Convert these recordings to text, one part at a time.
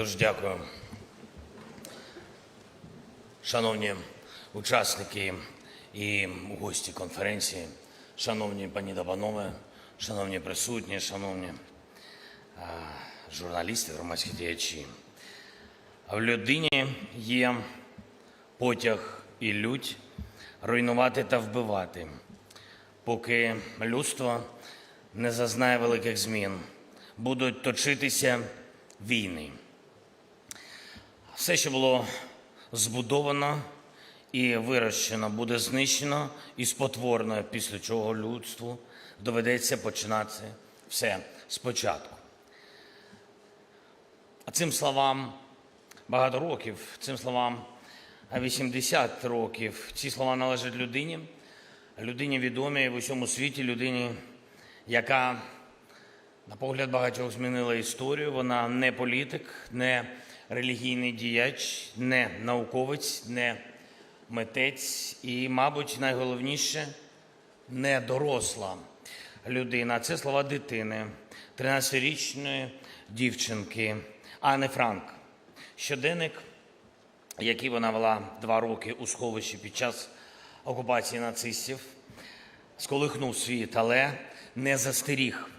Дуже дякую. Шановні учасники і гості конференції, шановні пані та панове, шановні присутні, шановні журналісти, громадські діячі. В людині є потяг і лють руйнувати та вбивати, поки людство не зазнає великих змін, будуть точитися війни. Все, що було збудовано і вирощено, буде знищено і спотворено, після чого людству доведеться починати все спочатку. А цим словам багато років, цим словам 80 років. Ці слова належать людині відомій в усьому світі, людині, яка, на погляд багатьох, змінила історію. Вона не політик, не релігійний діяч, не науковець, не митець і, мабуть, найголовніше, не доросла людина. Це слова дитини, 13-річної дівчинки Анни Франк. Щоденник, який вона вела 2 роки у сховищі під час окупації нацистів, сколихнув світ, але не застеріг.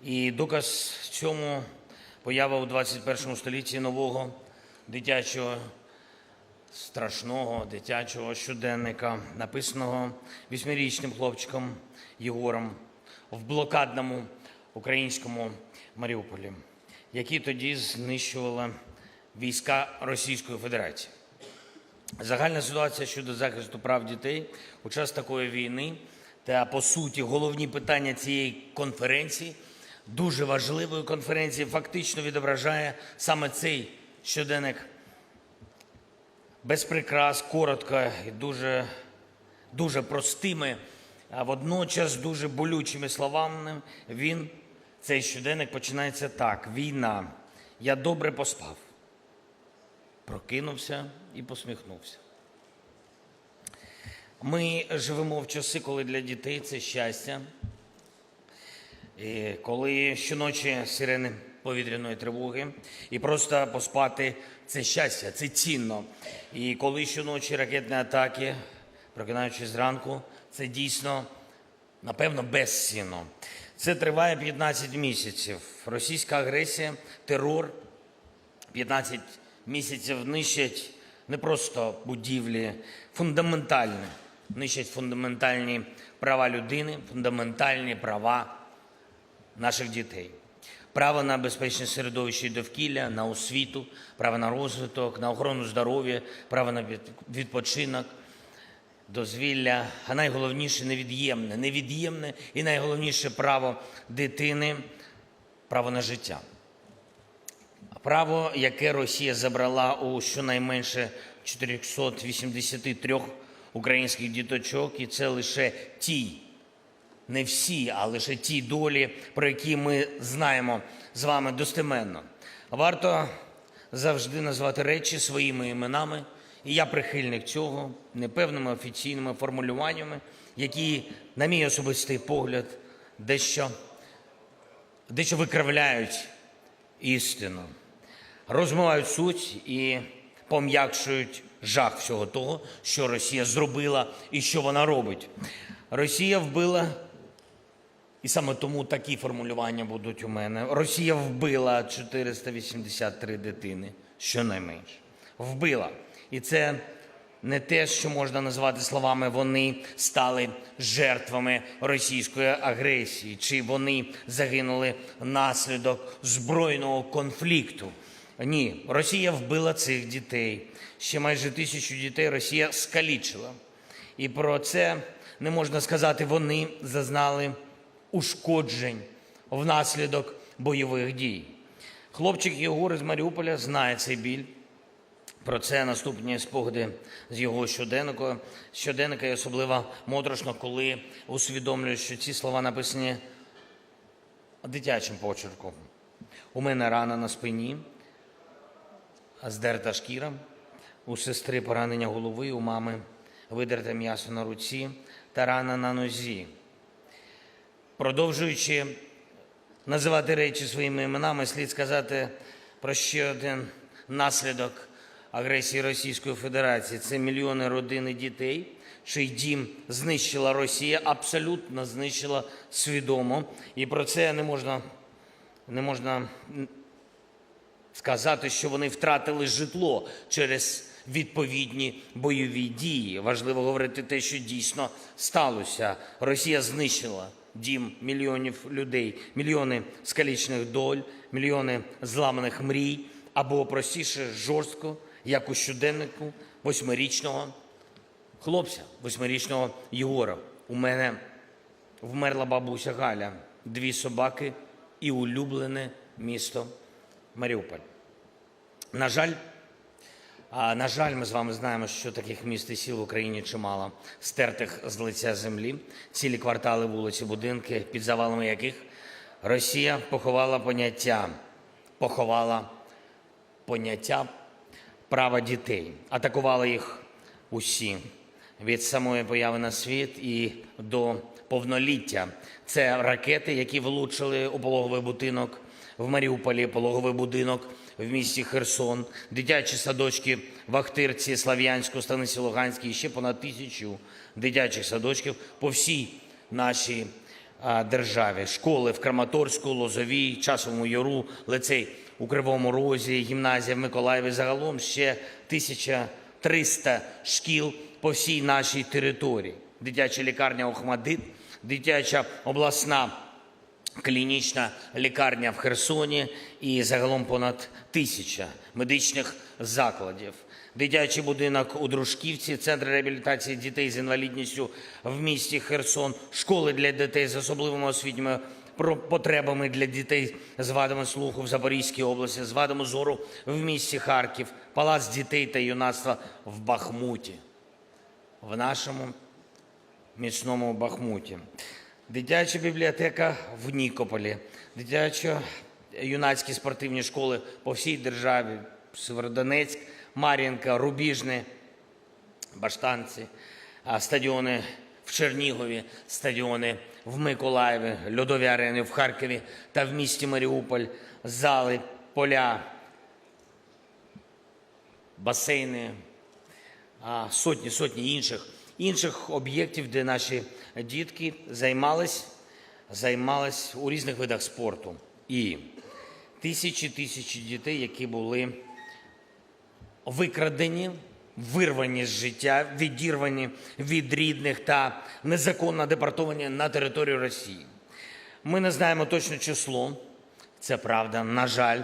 І доказ цьому поява у 21 столітті нового дитячого, страшного дитячого щоденника, написаного 8-річним хлопчиком Єгором в блокадному українському Маріуполі, які тоді знищували війська Російської Федерації. Загальна ситуація щодо захисту прав дітей у час такої війни та, по суті, головні питання цієї конференції, дуже важливої конференції, фактично відображає саме цей щоденник. Без прикрас, коротко і дуже простими, а водночас дуже болючими словами цей щоденник починається так. Війна. Я добре поспав. Прокинувся і посміхнувся. Ми живемо в часи, коли для дітей це щастя. І коли щоночі сирени повітряної тривоги, і просто поспати – це щастя, це цінно. І коли щоночі ракетні атаки, прокинаючись зранку, це дійсно, напевно, безцінно. Це триває 15 місяців. Російська агресія, терор 15 місяців нищать не просто будівлі, нищать фундаментальні права людини, фундаментальні права наших дітей. Право на безпечне середовище і довкілля, на освіту, право на розвиток, на охорону здоров'я, право на відпочинок, дозвілля, а найголовніше невід'ємне і найголовніше право дитини – право на життя. Право, яке Росія забрала у щонайменше 483 українських діточок, і це лише не всі, а лише ті долі, про які ми знаємо з вами достеменно. Варто завжди назвати речі своїми іменами, і я прихильник цього, непевними офіційними формулюваннями, які, на мій особистий погляд, дещо викривляють істину, розмивають суть і пом'якшують жах всього того, що Росія зробила і що вона робить. Росія вбила, і саме тому такі формулювання будуть у мене. Росія вбила 483 дитини, щонайменше. Вбила. І це не те, що можна назвати словами «вони стали жертвами російської агресії», чи «вони загинули внаслідок збройного конфлікту». Ні, Росія вбила цих дітей. Ще майже 1000 дітей Росія скалічила. І про це не можна сказати, вони зазнали ушкоджень внаслідок бойових дій. Хлопчик Єгор із Маріуполя знає цей біль. Про це наступні спогади з його щоденника, і особливо моторошно, коли усвідомлюю, що ці слова написані дитячим почерком. У мене рана на спині, здерта шкіра, у сестри поранення голови, у мами видерте м'ясо на руці та рана на нозі. Продовжуючи називати речі своїми іменами, слід сказати про ще один наслідок агресії Російської Федерації. Це мільйони родин і дітей, чий дім знищила Росія, абсолютно знищила свідомо. І про це не можна сказати, що вони втратили житло через відповідні бойові дії. Важливо говорити те, що дійсно сталося. Росія знищила дім мільйонів людей, мільйони скалічених доль, мільйони зламаних мрій, або, простіше, жорстко, як у щоденнику 8-річного хлопця, 8-річного Єгора. У мене вмерла бабуся Галя, 2 собаки і улюблене місто Маріуполь. На жаль, ми з вами знаємо, що таких міст і сіл в Україні чимало, стертих з лиця землі, цілі квартали, вулиці, будинки, під завалами яких Росія поховала поняття права дітей. Атакувала їх усі, від самої появи на світ і до повноліття. Це ракети, які влучили у пологовий будинок в Маріуполі, пологовий будинок в місті Херсон, дитячі садочки в Ахтирці, Слов'янську, Станиці Луганській, і ще понад 1000 дитячих садочків по всій нашій державі. Школи в Краматорську, Лозовій, Часовому Яру, лицей у Кривому Розі, гімназія в Миколаєві. Загалом ще 1300 шкіл по всій нашій території. Дитяча лікарня «ОХМАТДИТ», дитяча обласна клінічна лікарня в Херсоні і загалом понад 1000 медичних закладів. Дитячий будинок у Дружківці, центр реабілітації дітей з інвалідністю в місті Херсон, школи для дітей з особливими освітніми потребами для дітей з вадами слуху в Запорізькій області, з вадами зору в місті Харків, палац дітей та юнацтва в Бахмуті, в нашому міцному Бахмуті. Дитяча бібліотека в Нікополі, дитячо-юнацькі спортивні школи по всій державі, Сєвєродонецьк, Мар'їнка, Рубіжне, Баштанці, стадіони в Чернігові, стадіони в Миколаєві, льодові арени в Харкові та в місті Маріуполь, зали, поля, басейни, сотні інших об'єктів, де наші дітки займались у різних видах спорту. І тисячі дітей, які були викрадені, вирвані з життя, відірвані від рідних та незаконно депортовані на територію Росії. Ми не знаємо точне число, це правда, на жаль,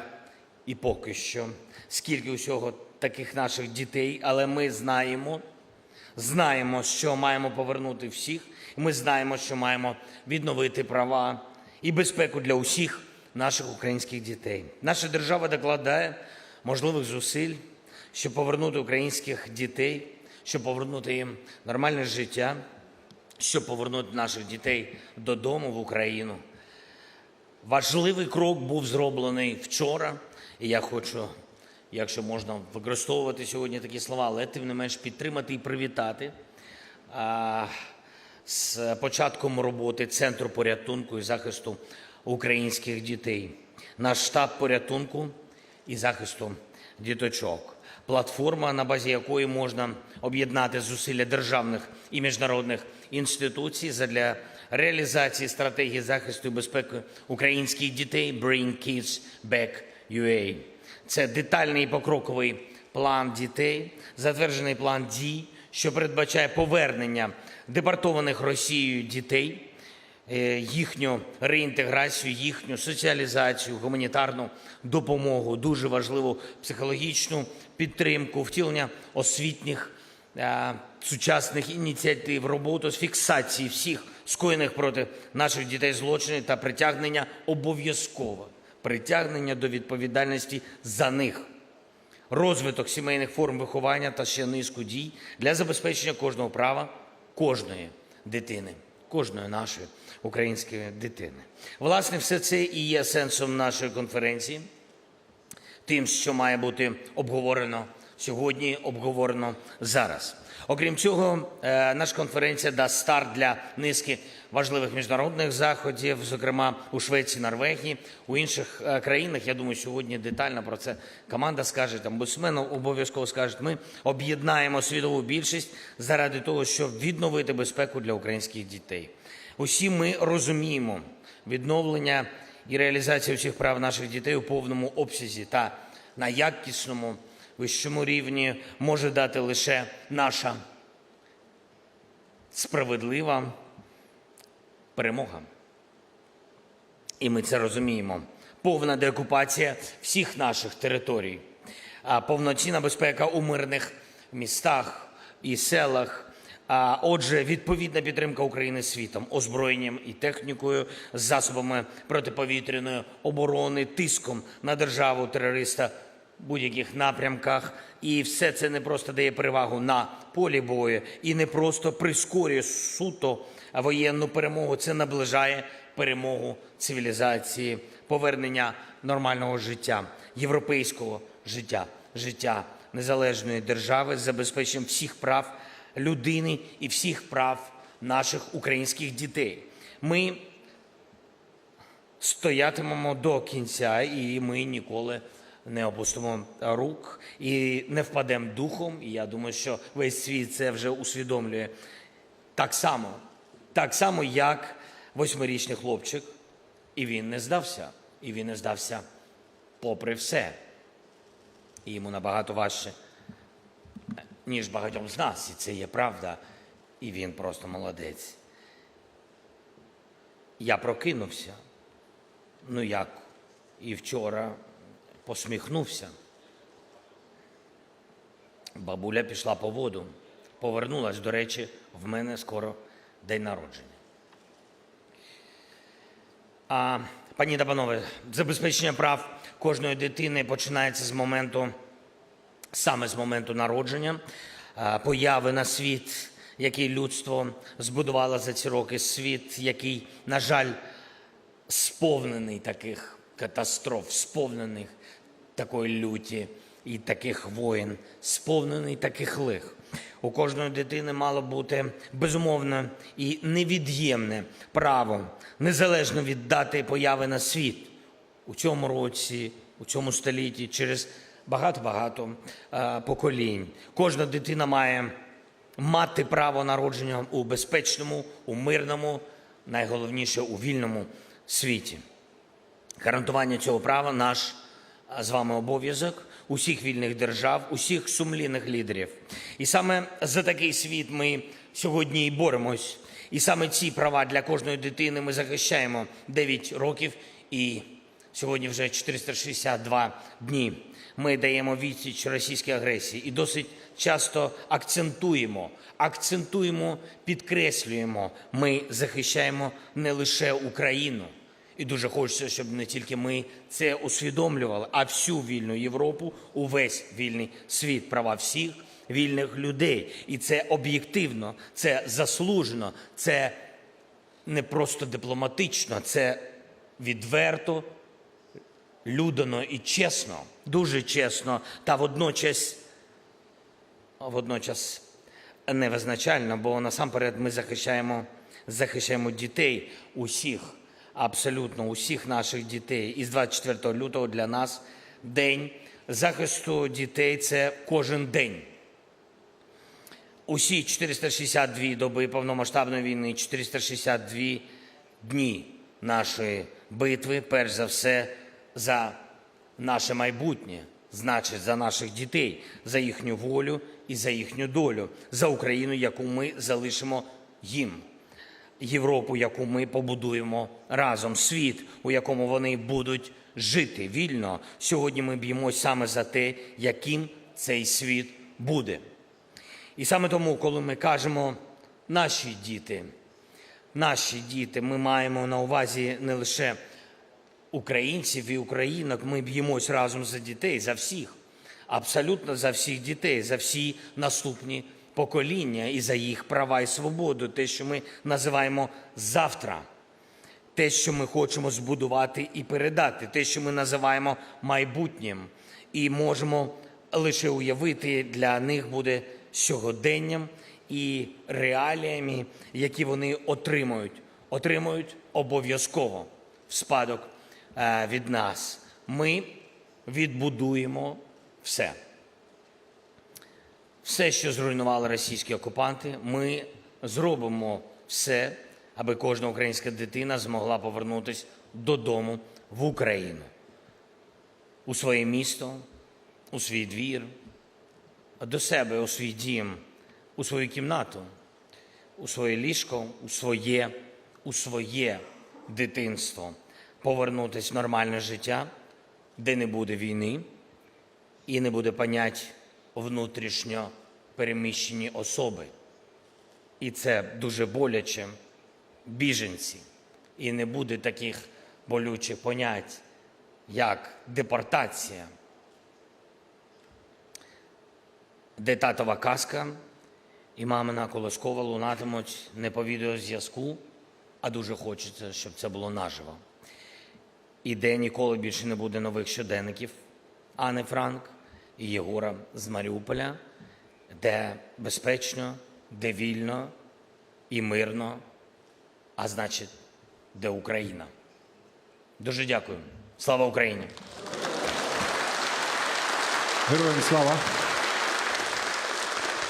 і поки що, скільки усього таких наших дітей, але ми знаємо, що маємо повернути всіх, і ми знаємо, що маємо відновити права і безпеку для усіх наших українських дітей. Наша держава докладає можливих зусиль, щоб повернути українських дітей, щоб повернути їм нормальне життя, щоб повернути наших дітей додому, в Україну. Важливий крок був зроблений вчора, і я хочу, якщо можна використовувати сьогодні такі слова, але тим не менш підтримати і привітати з початком роботи Центру порятунку і захисту українських дітей. Наш штаб порятунку і захисту діточок. Платформа, на базі якої можна об'єднати зусилля державних і міжнародних інституцій задля реалізації стратегії захисту і безпеки українських дітей Bring Kids Back UA. Це детальний і покроковий план дітей, затверджений план дій, що передбачає повернення депортованих Росією дітей, їхню реінтеграцію, їхню соціалізацію, гуманітарну допомогу, дуже важливу психологічну підтримку, втілення освітніх сучасних ініціатив, роботу з фіксації всіх скоєних проти наших дітей злочинів та притягнення, обов'язково притягнення до відповідальності за них, розвиток сімейних форм виховання та ще низку дій для забезпечення кожного права кожної дитини, кожної нашої української дитини. Власне, все це і є сенсом нашої конференції, тим, що має бути обговорено сьогодні обговорено зараз. Окрім цього, наша конференція дасть старт для низки важливих міжнародних заходів, зокрема у Швеції, Норвегії, у інших країнах. Я думаю, сьогодні детально про це команда скаже, там омбудсмен обов'язково скаже. Ми об'єднаємо світову більшість заради того, щоб відновити безпеку для українських дітей. Усі ми розуміємо, відновлення і реалізація всіх прав наших дітей у повному обсязі та на якісному вищому рівні може дати лише наша справедлива перемога. І ми це розуміємо. Повна деокупація всіх наших територій, повноцінна безпека у мирних містах і селах, отже, відповідна підтримка України світом, озброєнням і технікою, засобами протиповітряної оборони, тиском на державу-терориста в будь-яких напрямках. І все це не просто дає перевагу на полі бою і не просто прискорює суто воєнну перемогу, це наближає перемогу цивілізації, повернення нормального життя, європейського життя, життя незалежної держави з забезпеченням всіх прав людини і всіх прав наших українських дітей. Ми стоятимемо до кінця, і ми ніколи не опустимо рук і не впадемо духом. І я думаю, що весь світ це вже усвідомлює так само, як 8-річний хлопчик. І він не здався. І він не здався попри все. І йому набагато важче, ніж багатьом з нас. І це є правда. І він просто молодець. Я прокинувся. Як і вчора посміхнувся. Бабуля пішла по воду. Повернулась, до речі, в мене скоро день народження. Пані та панове, забезпечення прав кожної дитини починається саме з моменту народження, появи на світ, який людство збудувало за ці роки, світ, який, на жаль, сповнений таких катастроф, сповнений такої люті і таких воєн, сповнений таких лих. У кожної дитини мало бути безумовне і невід'ємне право незалежно від дати появи на світ у цьому році, у цьому столітті, через багато-багато поколінь. Кожна дитина має мати право народження у безпечному, у мирному, найголовніше у вільному світі. Гарантування цього права – наш з вами обов'язок усіх вільних держав, усіх сумлінних лідерів. І саме за такий світ ми сьогодні і боремось. І саме ці права для кожної дитини ми захищаємо 9 років і сьогодні вже 462 дні. Ми даємо відсіч російській агресії і досить часто акцентуємо, підкреслюємо, ми захищаємо не лише Україну. І дуже хочеться, щоб не тільки ми це усвідомлювали, а всю вільну Європу, увесь вільний світ, права всіх вільних людей. І це об'єктивно, це заслужено, це не просто дипломатично, це відверто, людяно і чесно, дуже чесно, та водночас невизначально, бо насамперед ми захищаємо дітей усіх, абсолютно усіх наших дітей. І з 24 лютого для нас День захисту дітей – це кожен день. Усі 462 доби повномасштабної війни, 462 дні нашої битви, перш за все, за наше майбутнє, значить, за наших дітей, за їхню волю і за їхню долю, за Україну, яку ми залишимо їм. Європу, яку ми побудуємо разом, світ, у якому вони будуть жити вільно. Сьогодні ми б'ємось саме за те, яким цей світ буде. І саме тому, коли ми кажемо «наші діти», ми маємо на увазі не лише українців і українок, ми б'ємось разом за дітей, за всіх, абсолютно за всіх дітей, за всі наступні покоління і за їх права і свободу, те, що ми називаємо завтра, те, що ми хочемо збудувати і передати, те, що ми називаємо майбутнім, і можемо лише уявити для них буде сьогоденням і реаліями, які вони отримують обов'язково в спадок від нас. Ми відбудуємо все. Все, що зруйнували російські окупанти, ми зробимо все, аби кожна українська дитина змогла повернутися додому в Україну, у своє місто, у свій двір, до себе, у свій дім, у свою кімнату, у своє ліжко, у своє дитинство, повернутися в нормальне життя, де не буде війни і не буде понять внутрішньо переміщені особи. І це дуже боляче, біженці. І не буде таких болючих понять, як депортація, де татова казка і мамина колискова лунатимуть не по відеозв'язку, а дуже хочеться, щоб це було наживо. І де ніколи більше не буде нових щоденників Ани Франк і Єгора з Маріуполя, де безпечно, де вільно і мирно, а значить, де Україна. Дуже дякую. Слава Україні! Героям слава!